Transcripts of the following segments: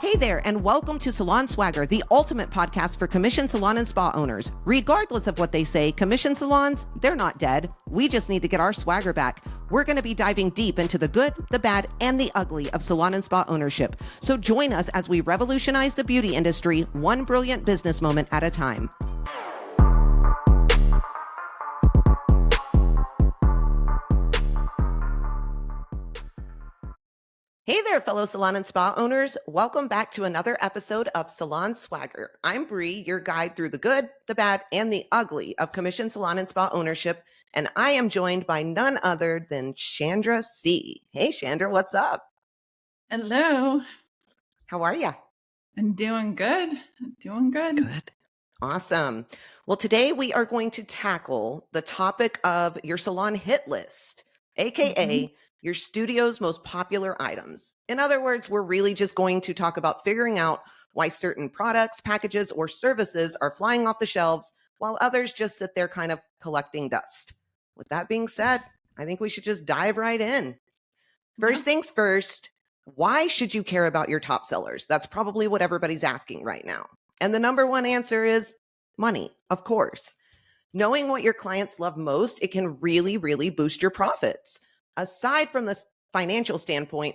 Hey there, and welcome to Salon Swagger, the ultimate podcast for commission salon and spa owners. Regardless of what they say, commission salons, they're not dead. We just need to get our swagger back. We're going to be diving deep into the good, the bad, and the ugly of salon and spa ownership. So join us as we revolutionize the beauty industry, one brilliant business moment at a time. Hey there, fellow salon and spa owners. Welcome back to another episode of Salon Swagger. I'm Brie, your guide through the good, the bad, and the ugly of commission salon and spa ownership. And I am joined by none other than Chandra C. Hey, Chandra, what's up? Hello. How are you? I'm doing good. Good. Awesome. Well, today we are going to tackle the topic of your salon hit list, aka your studio's most popular items. In other words, we're really just going to talk about figuring out why certain products, packages, or services are flying off the shelves while others just sit there kind of collecting dust. With that being said, I think we should just dive right in. First things first, why should you care about your top sellers? That's probably what everybody's asking right now. And the number one answer is money, of course. Knowing what your clients love most, it can really boost your profits. Aside from the financial standpoint,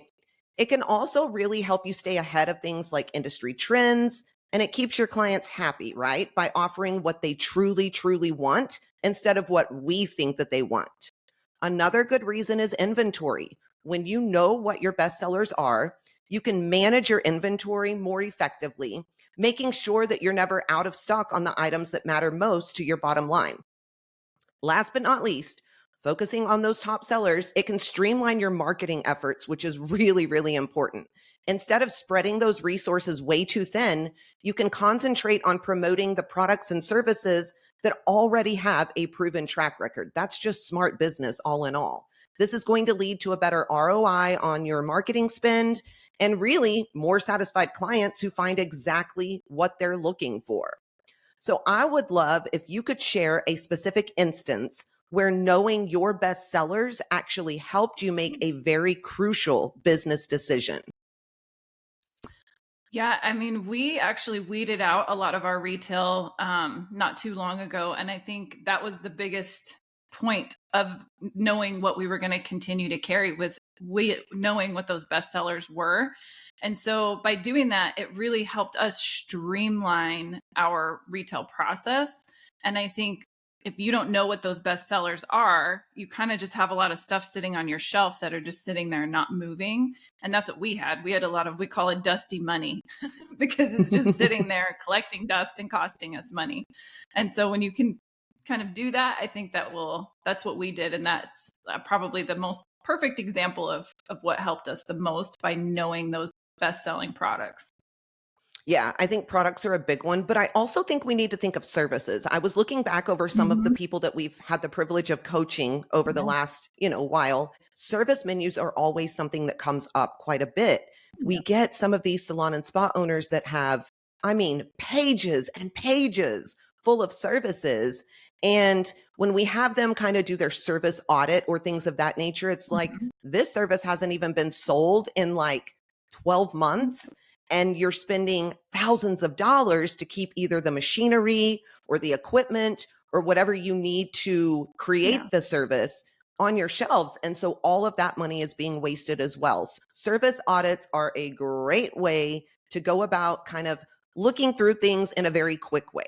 it can also really help you stay ahead of things like industry trends, and it keeps your clients happy, right? By offering what they truly want instead of what we think that they want. Another good reason is inventory. When you know what your best sellers are, you can manage your inventory more effectively, making sure that you're never out of stock on the items that matter most to your bottom line. Last but not least, focusing on those top sellers, it can streamline your marketing efforts, which is really important. Instead of spreading those resources way too thin, you can concentrate on promoting the products and services that already have a proven track record. That's just smart business all in all. This is going to lead to a better ROI on your marketing spend and really more satisfied clients who find exactly what they're looking for. So I would love if you could share a specific instance where knowing your best sellers actually helped you make a very crucial business decision. Yeah, I mean, we actually weeded out a lot of our retail not too long ago. And I think that was the biggest point of knowing what we were going to continue to carry was knowing what those best sellers were. And so by doing that, it really helped us streamline our retail process. And I think if you don't know what those best sellers are, you kind of just have a lot of stuff sitting on your shelf that are just sitting there not moving. And that's what we had. We had a lot of, we call it dusty money because it's just sitting there collecting dust and costing us money. And so when you can kind of do that, I think that's what we did. And that's probably the most perfect example of what helped us the most by knowing those best-selling products. Yeah, I think products are a big one, but I also think we need to think of services. I was looking back over some of the people that we've had the privilege of coaching over the last, while. Service menus are always something that comes up quite a bit. We get some of these salon and spa owners that have, pages and pages full of services. And when we have them kind of do their service audit or things of that nature, it's like, this service hasn't even been sold in like 12 months. And you're spending thousands of dollars to keep either the machinery or the equipment or whatever you need to create the service on your shelves. And so all of that money is being wasted as well. Service audits are a great way to go about kind of looking through things in a very quick way.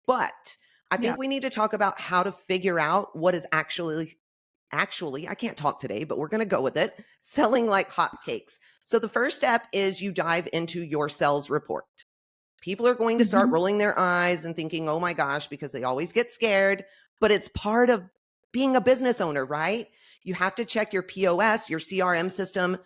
But I think we need to talk about how to figure out what is actually, I can't talk today, but we're going to go with it, selling like hotcakes. So the first step is you dive into your sales report. People are going to start rolling their eyes and thinking, oh my gosh, because they always get scared, but it's part of being a business owner, right? You have to check your POS, your CRM system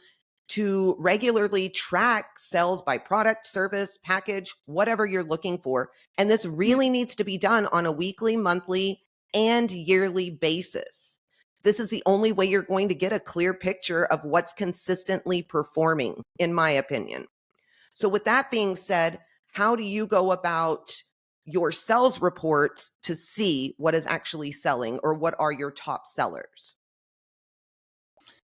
to regularly track sales by product, service, package, whatever you're looking for. And this really needs to be done on a weekly, monthly, and yearly basis. This is the only way you're going to get a clear picture of what's consistently performing, in my opinion. So with that being said, how do you go about your sales reports to see what is actually selling or what are your top sellers?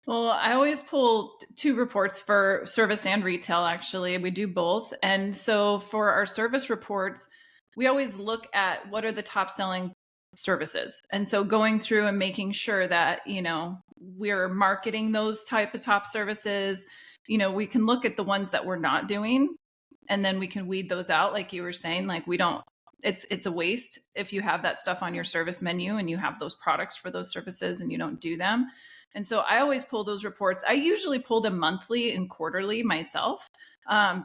Well, I always pull two reports for service and retail, actually. We do both. And so for our service reports, we always look at what are the top selling services. And so going through and making sure that, we're marketing those type of top services. We can look at the ones that we're not doing, and then we can weed those out. Like you were saying, like we don't, it's a waste if you have that stuff on your service menu and you have those products for those services and you don't do them. And so I always pull those reports. I usually pull them monthly and quarterly myself,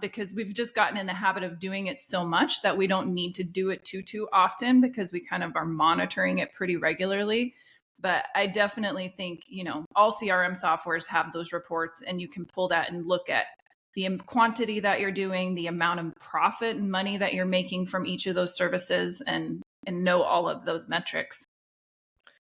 because we've just gotten in the habit of doing it so much that we don't need to do it too often, because we kind of are monitoring it pretty regularly. But I definitely think, all CRM softwares have those reports, and you can pull that and look at the quantity that you're doing, the amount of profit and money that you're making from each of those services, and know all of those metrics.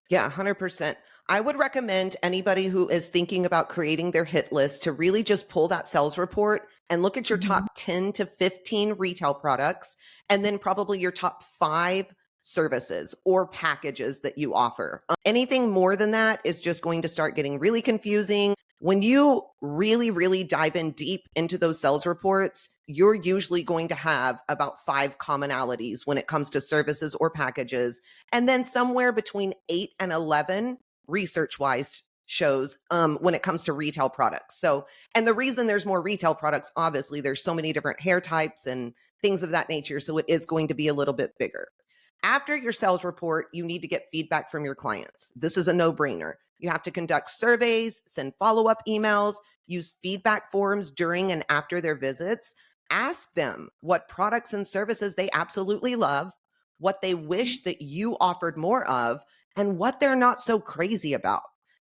Yeah, 100%. I would recommend anybody who is thinking about creating their hit list to really just pull that sales report and look at your Mhm. top 10 to 15 retail products, and then probably your top 5 services or packages that you offer. Anything more than that is just going to start getting really confusing. When you really dive in deep into those sales reports, you're usually going to have about 5 commonalities when it comes to services or packages, and then somewhere between 8 and 11 research wise shows when it comes to retail products. So, and the reason there's more retail products, obviously, there's so many different hair types and things of that nature. So it is going to be a little bit bigger. After your sales report, you need to get feedback from your clients. This is a no brainer. You have to conduct surveys, send follow up emails, use feedback forms during and after their visits. Ask them what products and services they absolutely love, what they wish that you offered more of, and what they're not so crazy about.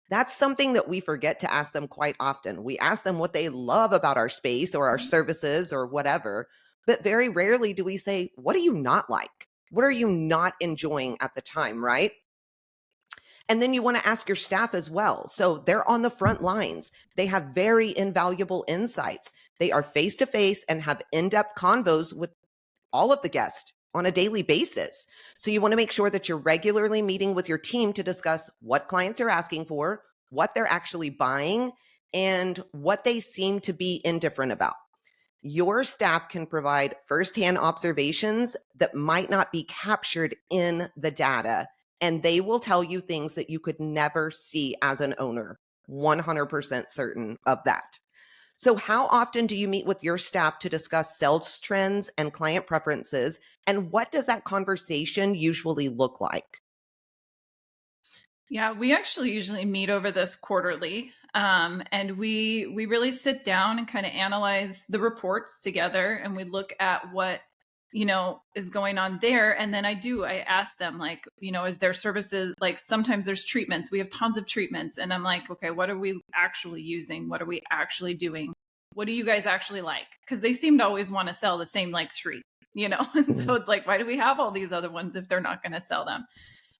That's something that we forget to ask them quite often. We ask them what they love about our space or our services or whatever, but very rarely do we say, what do you not like? What are you not enjoying at the time, right? And then you want to ask your staff as well. So they're on the front lines. They have very invaluable insights. They are face to face and have in depth convos with all of the guests on a daily basis. So you want to make sure that you're regularly meeting with your team to discuss what clients are asking for, what they're actually buying, and what they seem to be indifferent about. Your staff can provide firsthand observations that might not be captured in the data, and they will tell you things that you could never see as an owner. 100% certain of that. So, how often do you meet with your staff to discuss sales trends and client preferences? And what does that conversation usually look like? Yeah, we actually usually meet over this quarterly. And we really sit down and kind of analyze the reports together, and we look at what is going on there. And then I ask them, like, is there services, like sometimes there's treatments, we have tons of treatments, and I'm like, okay, what are we actually using, what are we actually doing, what do you guys actually like? Because they seem to always want to sell the same like three, and so Mhm. it's like, why do we have all these other ones if they're not going to sell them?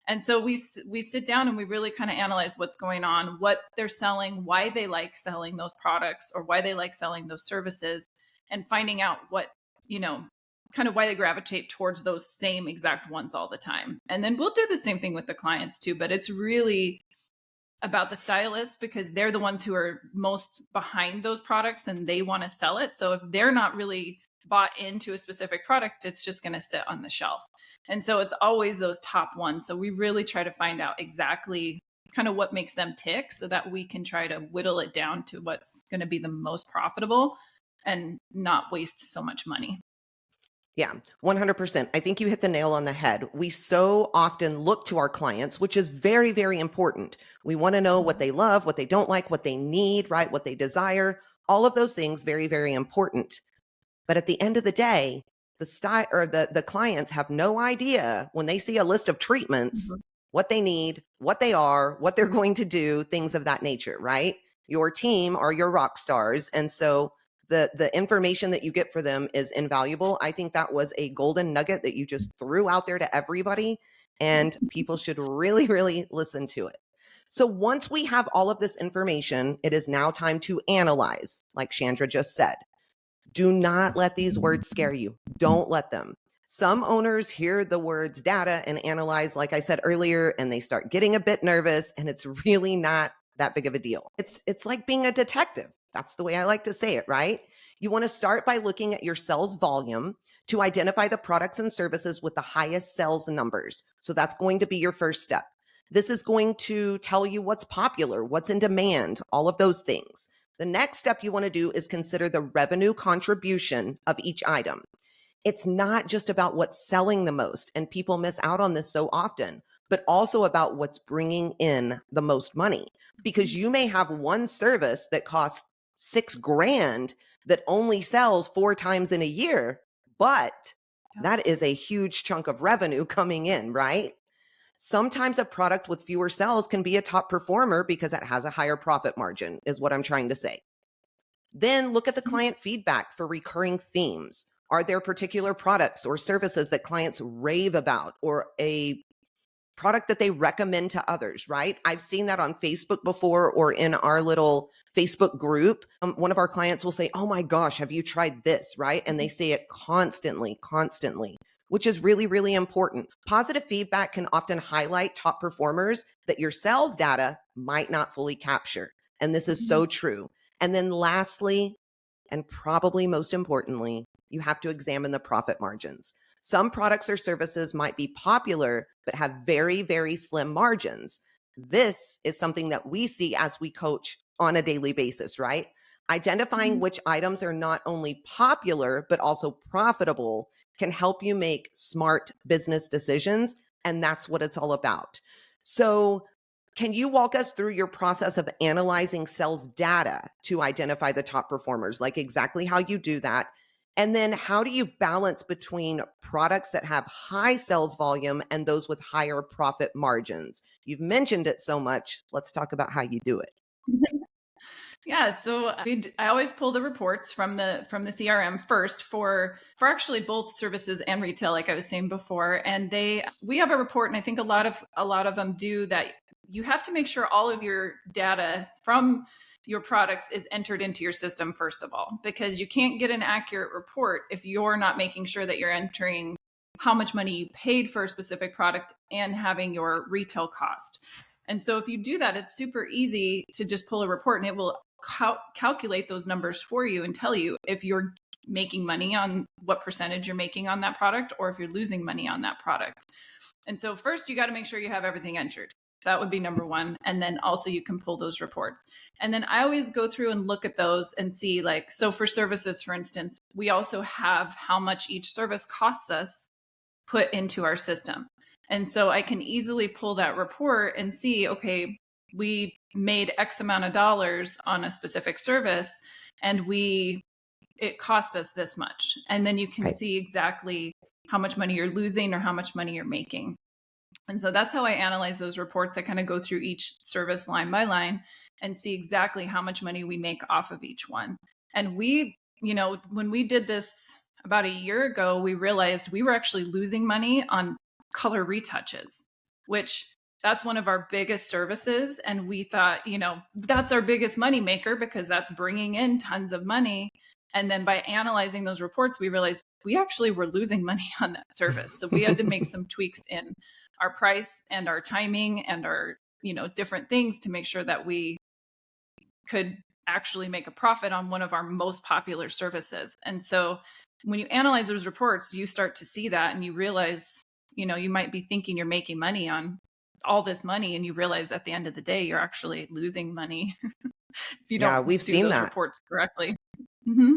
And so we sit down and we really kind of analyze what's going on, what they're selling, why they like selling those products or why they like selling those services, and finding out what, you know, kind of why they gravitate towards those same exact ones all the time. And then we'll do the same thing with the clients too, but it's really about the stylists, because they're the ones who are most behind those products and they want to sell it. So if they're not really bought into a specific product, it's just going to sit on the shelf. And so it's always those top ones. So we really try to find out exactly kind of what makes them tick so that we can try to whittle it down to what's going to be the most profitable and not waste so much money. Yeah, 100%. I think you hit the nail on the head. We so often look to our clients, which is very important. We want to know what they love, what they don't like, what they need, right? What they desire. All of those things, very important. But at the end of the day, the style or the clients have no idea when they see a list of treatments, Mhm. what they need, what they are, what they're going to do, things of that nature, right? Your team are your rock stars. And so the information that you get for them is invaluable. I think that was a golden nugget that you just threw out there to everybody, and people should really listen to it. So once we have all of this information, it is now time to analyze, like Chandra just said. Do not let these words scare you. Don't let them. Some owners hear the words data and analyze, like I said earlier, and they start getting a bit nervous, and it's really not that big of a deal. It's like being a detective. That's the way I like to say it, right? You want to start by looking at your sales volume to identify the products and services with the highest sales numbers. So that's going to be your first step. This is going to tell you what's popular, what's in demand, all of those things. The next step you want to do is consider the revenue contribution of each item. It's not just about what's selling the most, and people miss out on this so often, but also about what's bringing in the most money. Because you may have one service that costs $6,000 that only sells 4 times in a year, but that is a huge chunk of revenue coming in, right? Sometimes a product with fewer sales can be a top performer because it has a higher profit margin, is what I'm trying to say. Then look at the client feedback for recurring themes. Are there particular products or services that clients rave about, or a product that they recommend to others, right? I've seen that on Facebook before, or in our little Facebook group. One of our clients will say, "Oh my gosh, have you tried this?" Right? And they say it constantly, which is really, really important. Positive feedback can often highlight top performers that your sales data might not fully capture. And this is so true. And then lastly, and probably most importantly, you have to examine the profit margins. Some products or services might be popular, but have very, very slim margins. This is something that we see as we coach on a daily basis, right? Identifying which items are not only popular, but also profitable can help you make smart business decisions. And that's what it's all about. So, can you walk us through your process of analyzing sales data to identify the top performers, like exactly how you do that? And then how do you balance between products that have high sales volume and those with higher profit margins? You've mentioned it so much. Let's talk about how you do it. Yeah, so I always pull the reports from the CRM first for actually both services and retail, like I was saying before. And we have a report, and I think a lot of them do that. You have to make sure all of your data from your products is entered into your system first of all, because you can't get an accurate report if you're not making sure that you're entering how much money you paid for a specific product and having your retail cost. And so if you do that, it's super easy to just pull a report, and it will calculate those numbers for you and tell you if you're making money on what percentage you're making on that product, or if you're losing money on that product. And so first you got to make sure you have everything entered. That would be number one. And then also you can pull those reports. And then I always go through and look at those and see, like, so for services, for instance, we also have how much each service costs us put into our system. And so I can easily pull that report and see, okay, we made X amount of dollars on a specific service, and it cost us this much. And then you can see exactly how much money you're losing or how much money you're making. And so that's how I analyze those reports. I kind of go through each service line by line and see exactly how much money we make off of each one. And when we did this about a year ago, we realized we were actually losing money on color retouches, which that's one of our biggest services. And we thought, that's our biggest money maker because that's bringing in tons of money. And then by analyzing those reports, we realized we actually were losing money on that service. So we had to make some tweaks in our price and our timing and our, different things to make sure that we could actually make a profit on one of our most popular services. And so when you analyze those reports, you start to see that, and you realize, you might be thinking you're making money on all this money, and you realize at the end of the day, you're actually losing money if you don't we've do seen those that. reports correctly.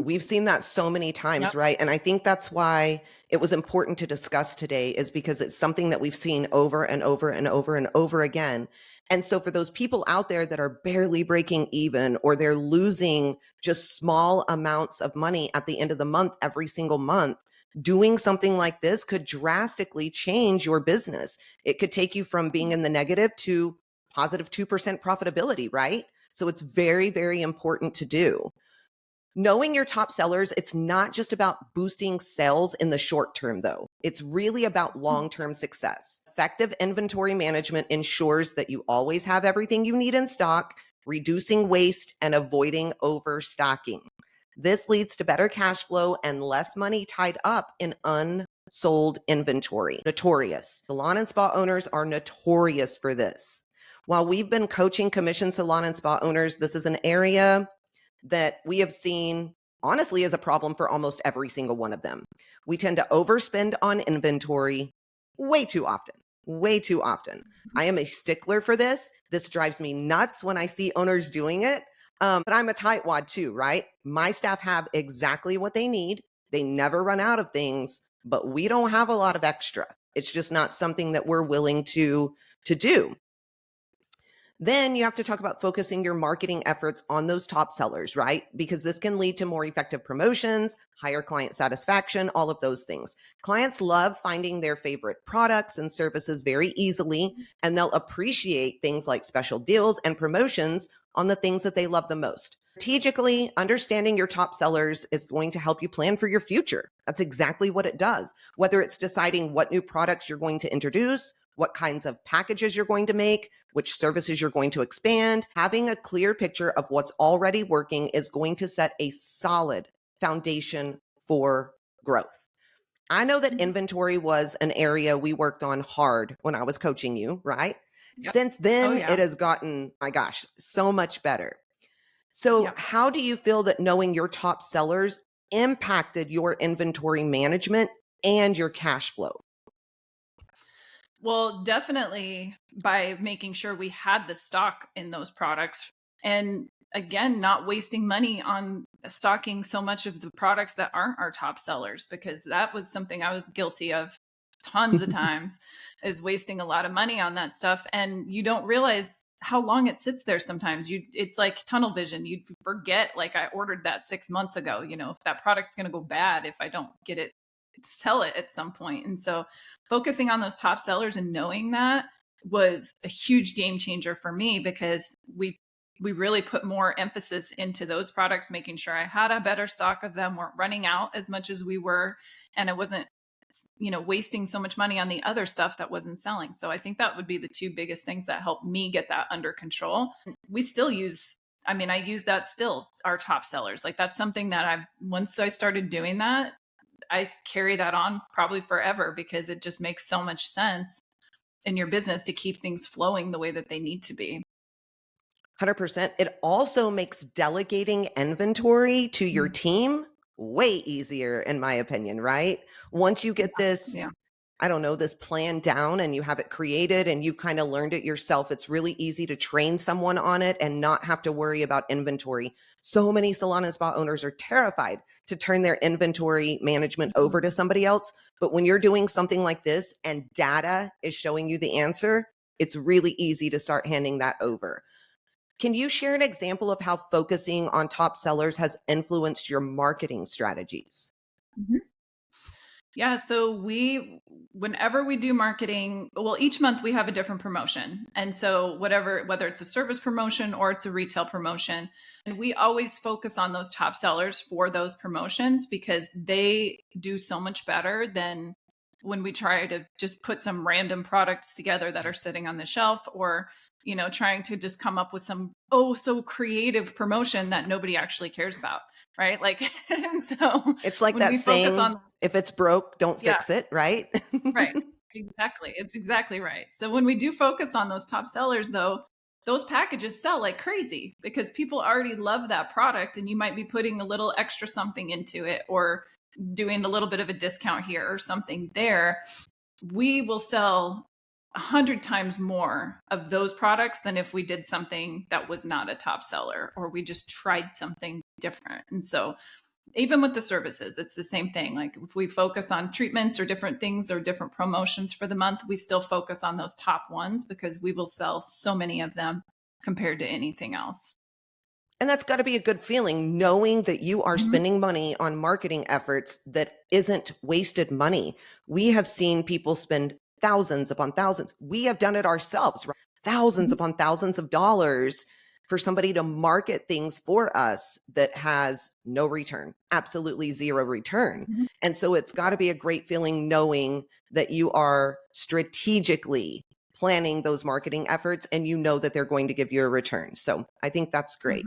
We've seen that so many times, right? And I think that's why it was important to discuss today, is because it's something that we've seen over and over and over and over again. And so for those people out there that are barely breaking even, or they're losing just small amounts of money at the end of the month, every single month, doing something like this could drastically change your business. It could take you from being in the negative to positive 2% profitability, right? So it's very, very important to do. Knowing your top sellers, it's not just about boosting sales in the short term, though. It's really about long-term success. Effective inventory management ensures that you always have everything you need in stock, reducing waste and avoiding overstocking. This leads to better cash flow and less money tied up in unsold inventory. Notorious. Salon and spa owners are notorious for this. While we've been coaching commission salon and spa owners, this is an area that we have seen honestly as a problem for almost every single one of them. We tend to overspend on inventory way too often, way too often. I am a stickler for this. This drives me nuts when I see owners doing it. But I'm a tightwad too, right? My staff have exactly what they need. They never run out of things, but we don't have a lot of extra. It's just not something that we're willing to do. Then you have to talk about focusing your marketing efforts on those top sellers, right? Because this can lead to more effective promotions, higher client satisfaction, all of those things. Clients love finding their favorite products and services very easily, and they'll appreciate things like special deals and promotions on the things that they love the most. Strategically, understanding your top sellers is going to help you plan for your future. That's exactly what it does. Whether it's deciding what new products you're going to introduce, what kinds of packages you're going to make, which services you're going to expand. Having a clear picture of what's already working is going to set a solid foundation for growth. I know that inventory was an area we worked on hard when I was coaching you, right? Yep. Since then, yeah. it has gotten, my gosh, so much better. So Yep. how do you feel that knowing your top sellers impacted your inventory management and your cash flow? Well, definitely by making sure we had the stock in those products. And again, not wasting money on stocking so much of the products that aren't our top sellers, because that was something I was guilty of tons of times, is wasting a lot of money on that stuff. And you don't realize how long it sits there sometimes. It's like tunnel vision. You forget, like, I ordered that 6 months ago, if that product's going to go bad if I don't get it, sell it at some point. And so focusing on those top sellers and knowing that was a huge game changer for me, because we really put more emphasis into those products, making sure I had a better stock of them, weren't running out as much as we were, and it wasn't wasting so much money on the other stuff that wasn't selling. So I think that would be the two biggest things that helped me get that under control. We still use, I use that still, our top sellers. Like, that's something that once I started doing that, I carry that on probably forever, because it just makes so much sense in your business to keep things flowing the way that they need to be. 100%. It also makes delegating inventory to your team way easier, in my opinion, right? Once you get this, I don't know, this plan down and you have it created and you've kind of learned it yourself, it's really easy to train someone on it and not have to worry about inventory. So many salon and spa owners are terrified to turn their inventory management over to somebody else. But when you're doing something like this and data is showing you the answer, it's really easy to start handing that over. Can you share an example of how focusing on top sellers has influenced your marketing strategies? Mm-hmm. Yeah. So whenever we do marketing, well, each month we have a different promotion. And so whether it's a service promotion or it's a retail promotion, and we always focus on those top sellers for those promotions, because they do so much better than when we try to just put some random products together that are sitting on the shelf, or trying to just come up with some so creative promotion that nobody actually cares about, right? Like, and so it's like when that we focus saying, on, if it's broke, don't fix it, right? right, exactly, it's exactly right. So when we do focus on those top sellers, though, those packages sell like crazy, because people already love that product, and you might be putting a little extra something into it, or doing a little bit of a discount here or something there. We will sell 100 times more of those products than if we did something that was not a top seller, or we just tried something different. And so even with the services, it's the same thing. Like, if we focus on treatments or different things or different promotions for the month, we still focus on those top ones, because we will sell so many of them compared to anything else. And that's got to be a good feeling, knowing that you are spending money on marketing efforts that isn't wasted money. We have seen people spend thousands upon thousands. We have done it ourselves, right? Thousands upon thousands of dollars for somebody to market things for us that has no return, absolutely zero return. And so it's got to be a great feeling knowing that you are strategically planning those marketing efforts and you know that they're going to give you a return. So I think that's great.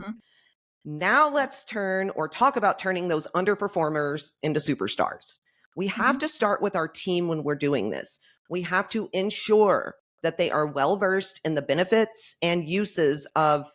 Now let's talk about turning those underperformers into superstars. We have to start with our team when we're doing this. We have to ensure that they are well versed in the benefits and uses of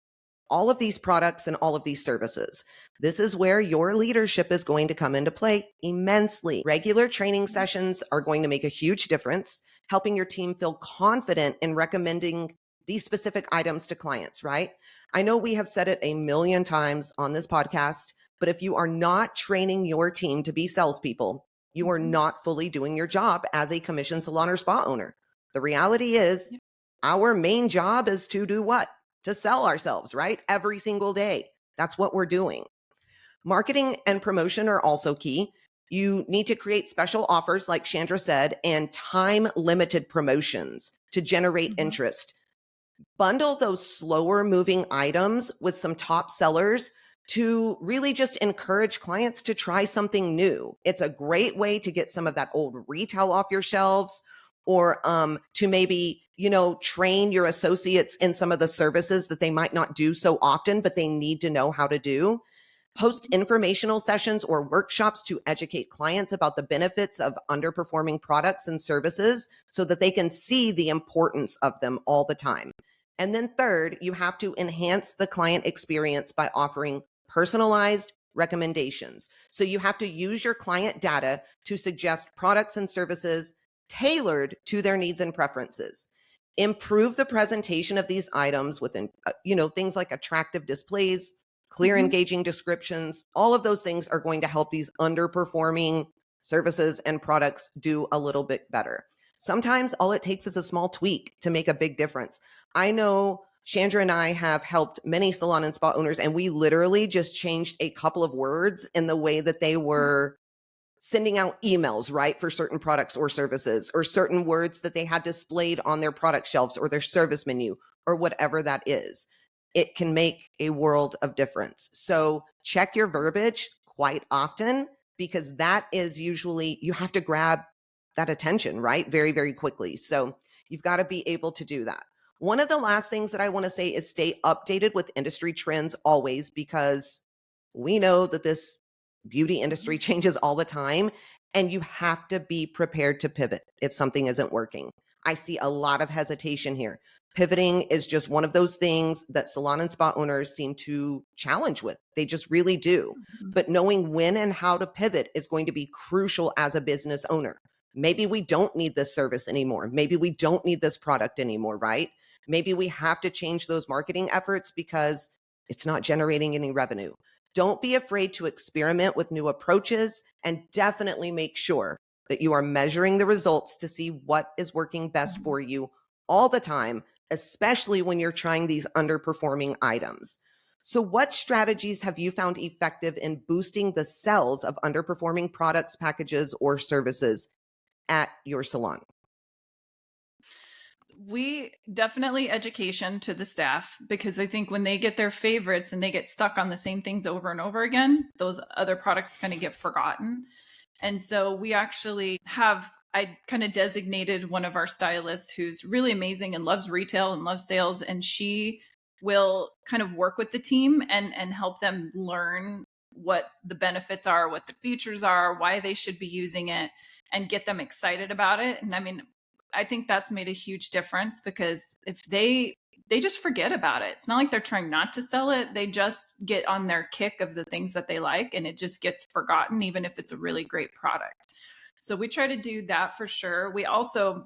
all of these products and all of these services. This is where your leadership is going to come into play immensely. Regular training sessions are going to make a huge difference, helping your team feel confident in recommending these specific items to clients, right? I know we have said it a million times on this podcast, but if you are not training your team to be salespeople, you are not fully doing your job as a commission salon or spa owner. The reality is, our main job is to do what? To sell ourselves, right? Every single day. That's what we're doing. Marketing and promotion are also key. You need to create special offers, like Chandra said, and time-limited promotions to generate interest. Bundle those slower moving items with some top sellers to really just encourage clients to try something new. It's a great way to get some of that old retail off your shelves, or to maybe, train your associates in some of the services that they might not do so often, but they need to know how to do. Host informational sessions or workshops to educate clients about the benefits of underperforming products and services so that they can see the importance of them all the time. And then third, you have to enhance the client experience by offering personalized recommendations. So you have to use your client data to suggest products and services tailored to their needs and preferences. Improve the presentation of these items with, things like attractive displays, clear, engaging descriptions. All of those things are going to help these underperforming services and products do a little bit better. Sometimes all it takes is a small tweak to make a big difference. I know Chandra and I have helped many salon and spa owners, and we literally just changed a couple of words in the way that they were sending out emails, right, for certain products or services, or certain words that they had displayed on their product shelves or their service menu, or whatever that is. It can make a world of difference. So check your verbiage quite often, because that is usually, you have to grab that attention, right, very, very quickly. So you've got to be able to do that. One of the last things that I want to say is stay updated with industry trends always, because we know that this beauty industry changes all the time, and you have to be prepared to pivot if something isn't working. I see a lot of hesitation here. Pivoting is just one of those things that salon and spa owners seem to challenge with. They just really do. But knowing when and how to pivot is going to be crucial as a business owner. Maybe we don't need this service anymore. Maybe we don't need this product anymore, right? Maybe we have to change those marketing efforts because it's not generating any revenue. Don't be afraid to experiment with new approaches, and definitely make sure that you are measuring the results to see what is working best for you all the time, especially when you're trying these underperforming items. So what strategies have you found effective in boosting the sales of underperforming products, packages, or services at your salon? We definitely education to the staff, because I think when they get their favorites and they get stuck on the same things over and over again, those other products kind of get forgotten. And so we actually have, I kind of designated one of our stylists who's really amazing and loves retail and loves sales. And she will kind of work with the team and help them learn what the benefits are, what the features are, why they should be using it, and get them excited about it. And I mean, I think that's made a huge difference, because if they just forget about it. It's not like they're trying not to sell it. They just get on their kick of the things that they like, and it just gets forgotten, even if it's a really great product. So we try to do that for sure. We also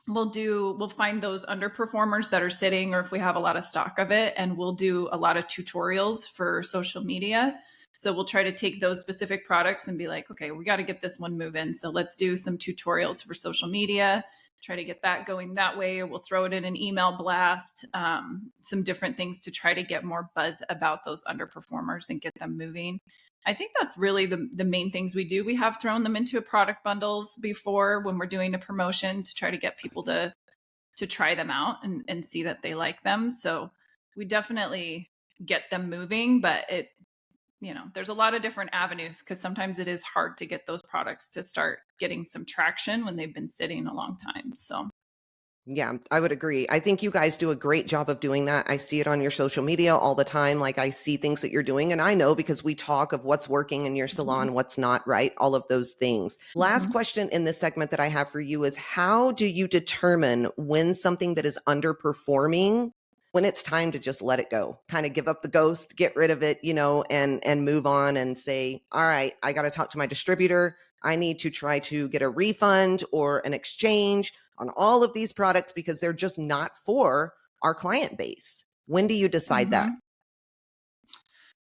we'll find those underperformers that are sitting, or if we have a lot of stock of it, and we'll do a lot of tutorials for social media. So we'll try to take those specific products and be like, okay, we got to get this one moving. So let's do some tutorials for social media, try to get that going that way, or we'll throw it in an email blast, some different things to try to get more buzz about those underperformers and get them moving. I think that's really the main things we do. We have thrown them into product bundles before when we're doing a promotion to try to get people to try them out and see that they like them. So we definitely get them moving, but there's a lot of different avenues, because sometimes it is hard to get those products to start getting some traction when they've been sitting a long time. So Yeah, I would agree. I think you guys do a great job of doing that. I see it on your social media all the time. Like I see things that you're doing, and I know because we talk of what's working in your Mhm. salon, what's not, right? All of those things. Last Mhm. question in this segment that I have for you is how do you determine when something that is underperforming, when it's time to just let it go, kind of give up the ghost, get rid of it, and move on and say, all right, I got to talk to my distributor. I need to try to get a refund or an exchange on all of these products because they're just not for our client base. When do you decide that? Mhm.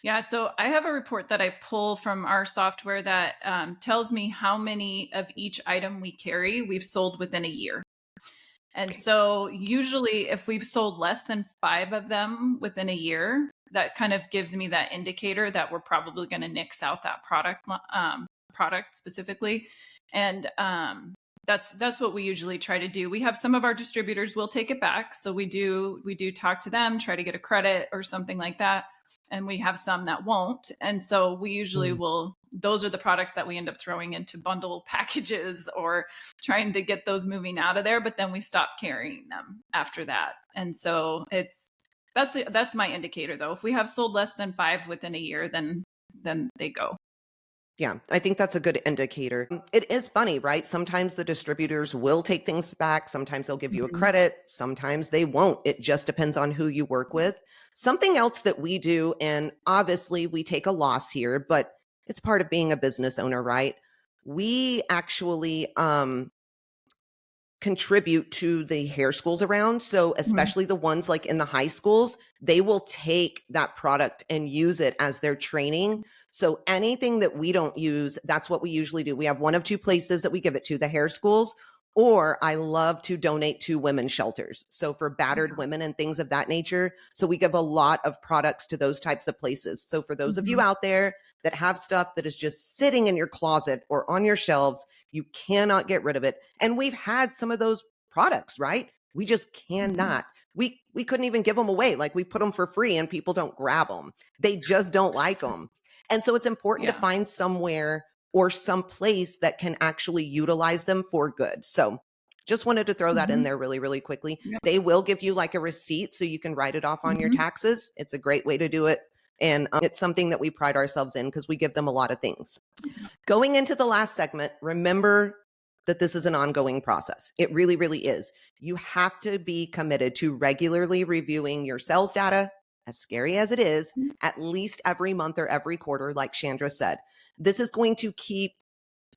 Yeah, so I have a report that I pull from our software that tells me how many of each item we carry we've sold within a year. And Okay. so usually if we've sold less than 5 of them within a year, that kind of gives me that indicator that we're probably going to nix out that product specifically. And that's what we usually try to do. We have some of our distributors will take it back, so we do talk to them, try to get a credit or something like that, and we have some that won't. And so we usually Mm. will, those are the products that we end up throwing into bundle packages or trying to get those moving out of there, but then we stop carrying them after that. And so that's my indicator though. If we have sold less than 5 within a year, then they go. Yeah, I think that's a good indicator. It is funny, right? Sometimes the distributors will take things back. Sometimes they'll give you a Mhm. credit. Sometimes they won't. It just depends on who you work with. Something else that we do, and obviously we take a loss here, but it's part of being a business owner, right? We actually contribute to the hair schools around. So, Mhm. especially the ones like in the high schools, they will take that product and use it as their training. So, anything that we don't use, that's what we usually do. We have one of two places that we give it to, the hair schools, or I love to donate to women's shelters. So, for battered Yeah. women and things of that nature. So, we give a lot of products to those types of places. So, for those of you Mhm. out there that have stuff that is just sitting in your closet or on your shelves, you cannot get rid of it. And we've had some of those products, right? We just Mhm. cannot. We couldn't even give them away. Like we put them for free and people don't grab them. They just don't like them. And so it's important to Yeah. find somewhere or some place that can actually utilize them for good. So just wanted to throw that in Mhm. there really, really quickly. Yeah. They will give you like a receipt so you can write it off on your Mhm. taxes. It's a great way to do it. And it's something that we pride ourselves in because we give them a lot of things. Going into the last segment, remember that this is an ongoing process. It really, really is. You have to be committed to regularly reviewing your sales data, as scary as it is, at least every month or every quarter, like Chandra said. This is going to keep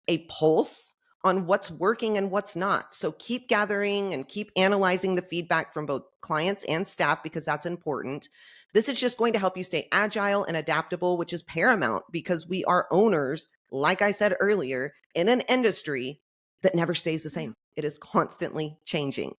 a pulse on what's working and what's not. So keep gathering and keep analyzing the feedback from both clients and staff because that's important. This is just going to help you stay agile and adaptable, which is paramount because we are owners, like I said earlier, in an industry that never stays the Yeah. same. It is constantly changing.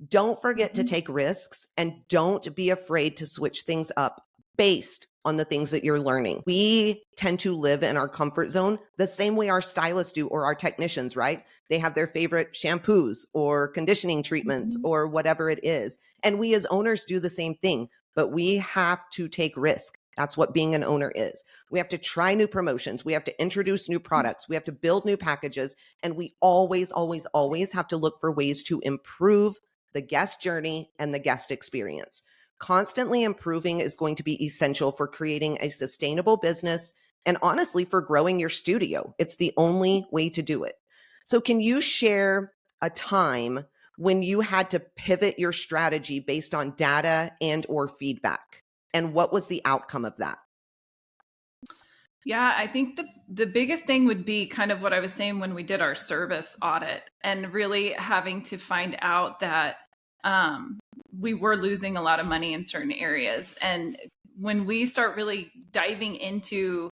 Don't forget to Mhm. take risks and don't be afraid to switch things up based on the things that you're learning. We tend to live in our comfort zone the same way our stylists do or our technicians, right? They have their favorite shampoos or conditioning treatments Mhm. or whatever it is. And we as owners do the same thing, but we have to take risk. That's what being an owner is. We have to try new promotions. We have to introduce new products. We have to build new packages. And we always, always, always have to look for ways to improve the guest journey and the guest experience. Constantly improving is going to be essential for creating a sustainable business and honestly for growing your studio. It's the only way to do it. So, can you share a time when you had to pivot your strategy based on data and or feedback? And what was the outcome of that? Yeah, I think the biggest thing would be kind of what I was saying when we did our service audit and really having to find out that um, we were losing a lot of money in certain areas. And when we start really diving into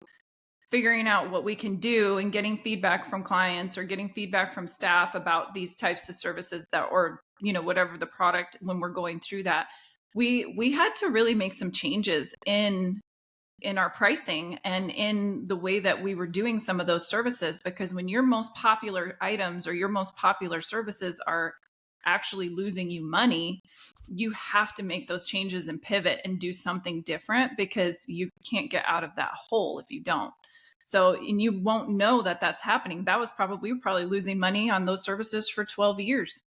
figuring out what we can do and getting feedback from clients or getting feedback from staff about these types of services that, or whatever the product, when we're going through that, we had to really make some changes in our pricing and in the way that we were doing some of those services, because when your most popular items or your most popular services are actually losing you money, you have to make those changes and pivot and do something different because you can't get out of that hole if you don't. So, and you won't know that that's happening. We were probably losing money on those services for 12 years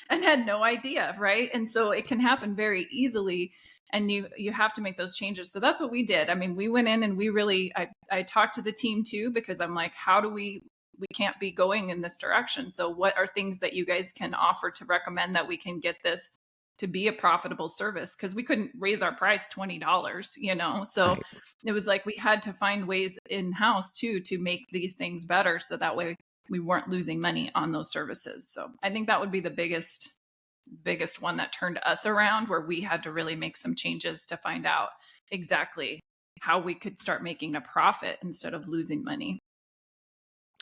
and had no idea. Right. And so it can happen very easily, and you have to make those changes. So that's what we did. I mean, we went in and I talked to the team too, because I'm like, we can't be going in this direction. So what are things that you guys can offer to recommend that we can get this to be a profitable service? Because we couldn't raise our price $20, so Right. it was like we had to find ways in-house too to make these things better, so that way we weren't losing money on those services. So I think that would be the biggest one that turned us around, where we had to really make some changes to find out exactly how we could start making a profit instead of losing money.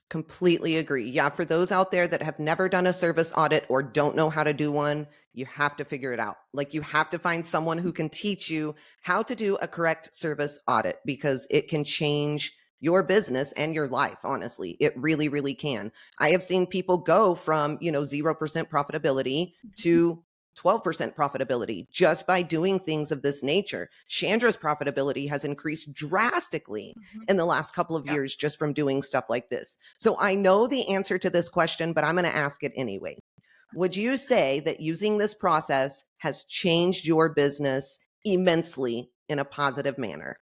Completely agree. Yeah, for those out there that have never done a service audit or don't know how to do one, you have to figure it out. Like, you have to find someone who can teach you how to do a correct service audit, because it can change your business and your life. Honestly, it really, really can. I have seen people go from, 0% profitability to 12% profitability just by doing things of this nature. Chandra's profitability has increased drastically in the last couple of Yeah. years just from doing stuff like this. So I know the answer to this question, but I'm going to ask it anyway. Would you say that using this process has changed your business immensely in a positive manner?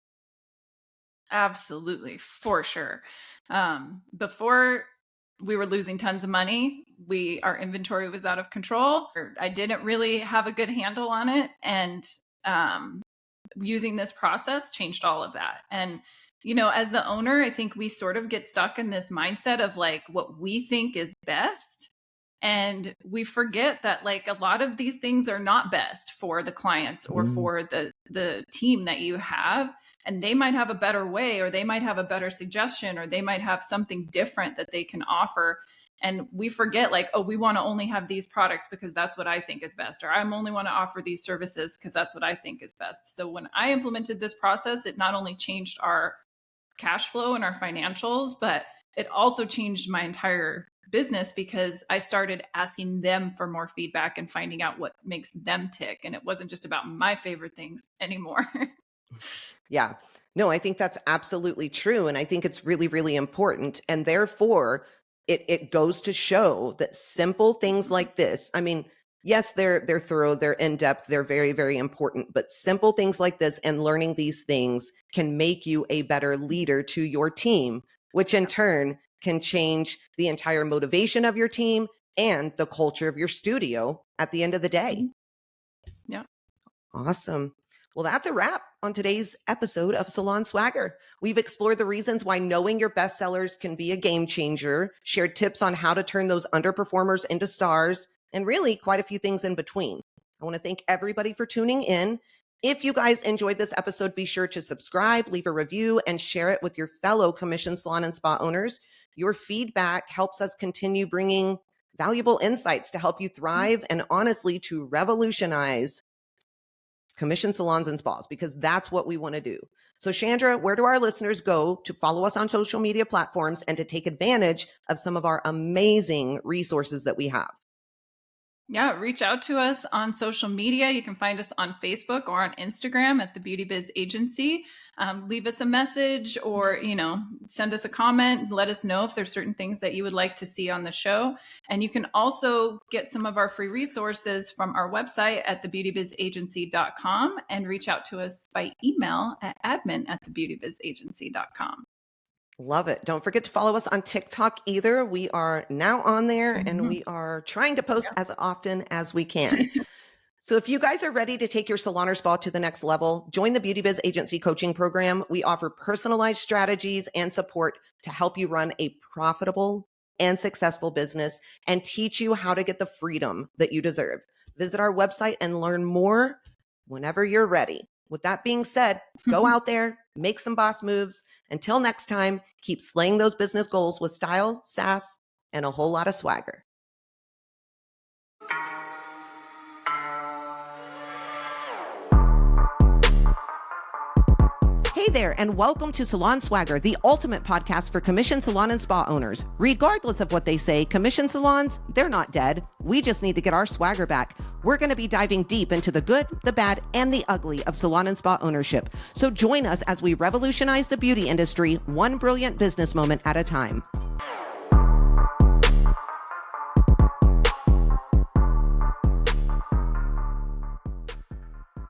Absolutely, for sure. Before, we were losing tons of money. Our inventory was out of control. I didn't really have a good handle on it, and using this process changed all of that. And as the owner, I think we sort of get stuck in this mindset of like what we think is best, and we forget that like a lot of these things are not best for the clients or for the team that you have. And they might have a better way, or they might have a better suggestion, or they might have something different that they can offer. And we forget like, oh, we want to only have these products because that's what I think is best, or I'm only want to offer these services because that's what I think is best. So when I implemented this process, it not only changed our cash flow and our financials, but it also changed my entire business, because I started asking them for more feedback and finding out what makes them tick. And it wasn't just about my favorite things anymore. Yeah. No, I think that's absolutely true. And I think it's really, really important. And therefore, it goes to show that simple things like this, I mean, yes, they're thorough, they're in-depth, they're very, very important, but simple things like this and learning these things can make you a better leader to your team, which in turn can change the entire motivation of your team and the culture of your studio at the end of the day. Yeah. Awesome. Well, that's a wrap on today's episode of Salon Swagger. We've explored the reasons why knowing your bestsellers can be a game changer, shared tips on how to turn those underperformers into stars, and really quite a few things in between. I want to thank everybody for tuning in. If you guys enjoyed this episode, be sure to subscribe, leave a review, and share it with your fellow commission salon and spa owners. Your feedback helps us continue bringing valuable insights to help you thrive and honestly to revolutionize commission salons and spas, because that's what we want to do. So Chandra, where do our listeners go to follow us on social media platforms and to take advantage of some of our amazing resources that we have? Yeah, reach out to us on social media. You can find us on Facebook or on Instagram at the Beauty Biz Agency. Leave us a message, or send us a comment. Let us know if there's certain things that you would like to see on the show. And you can also get some of our free resources from our website at thebeautybizagency.com, and reach out to us by email at admin@thebeautybizagency.com. Love it. Don't forget to follow us on TikTok either. We are now on there and we are trying to post as often as we can. So if you guys are ready to take your salon or spa to the next level, join the Beauty Biz Agency coaching program. We offer personalized strategies and support to help you run a profitable and successful business and teach you how to get the freedom that you deserve. Visit our website and learn more whenever you're ready. With that being said, go out there, make some boss moves. Until next time, keep slaying those business goals with style, sass, and a whole lot of swagger. Hey Hey there, and welcome to Salon Swagger, the ultimate podcast for commission salon and spa owners. Regardless of what they say, commission salons, they're not dead. We just need to get our swagger back. We're going to be diving deep into the good, the bad, and the ugly of salon and spa ownership. So join us as we revolutionize the beauty industry, one brilliant business moment at a time.